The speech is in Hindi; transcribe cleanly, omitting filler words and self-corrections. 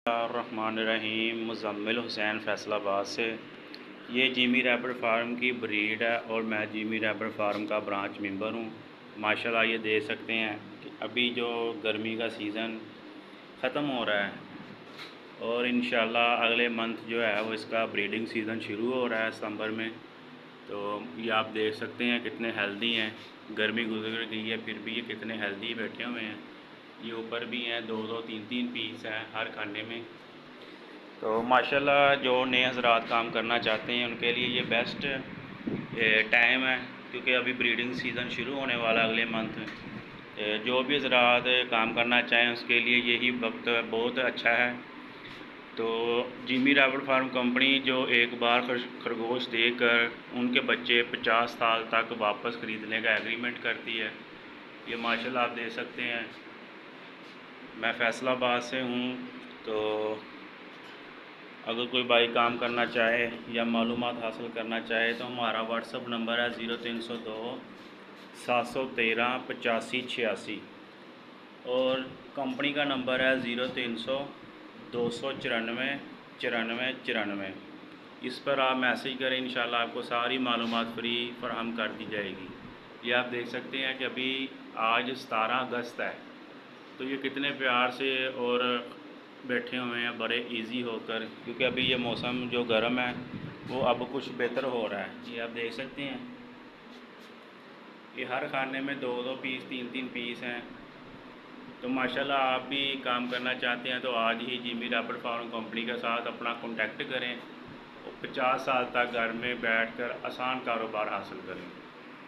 रहीम मुज़म्मिल हुसैन फैसलाबाद से। ये जिमी रैबिट फार्म की ब्रीड है और मैं जिमी रैबिट फार्म का ब्रांच मेंबर हूँ। माशाल्लाह ये देख सकते हैं कि अभी जो गर्मी का सीज़न ख़त्म हो रहा है और इंशाल्लाह अगले मंथ जो है वो इसका ब्रीडिंग सीज़न शुरू हो रहा है सितंबर में। तो ये आप देख सकते हैं कितने हेल्दी हैं। गर्मी गुजर गई है फिर भी ये कितने हेल्दी बैठे हुए हैं। ये ऊपर भी हैं, दो दो तीन तीन पीस हैं हर खाने में। तो माशाल्लाह जो नए हज़रात काम करना चाहते हैं उनके लिए ये बेस्ट टाइम है, क्योंकि अभी ब्रीडिंग सीज़न शुरू होने वाला अगले मंथ। जो भी हज़रात काम करना चाहें उसके लिए यही वक्त बहुत अच्छा है। तो जिमी रैबिट फार्म कंपनी जो एक बार खरगोश देकर उनके बच्चे 50 साल तक वापस ख़रीदने का एग्रीमेंट करती है। ये माशाल्लाह आप देख सकते हैं। मैं फैसलाबाद से हूँ। तो अगर कोई भाई काम करना चाहे या मालूमात हासिल करना चाहे तो हमारा व्हाट्सअप नंबर है 0302 713 8586 और कंपनी का नंबर है 0300 294 94 94। इस पर आप मैसेज करें, इंशाल्लाह आपको सारी मालूमात फ्री फराहम कर दी जाएगी। ये आप देख सकते हैं कि अभी आज 17 अगस्त है, तो ये कितने प्यार से और बैठे हुए हैं बड़े इजी होकर, क्योंकि अभी ये मौसम जो गर्म है वो अब कुछ बेहतर हो रहा है। ये आप देख सकते हैं ये हर खाने में दो दो पीस तीन तीन पीस हैं। तो माशाल्लाह आप भी काम करना चाहते हैं तो आज ही जिमी रैबिट फार्म कंपनी के साथ अपना कॉन्टेक्ट करें और 50 साल तक घर में बैठकर आसान कारोबार हासिल करें।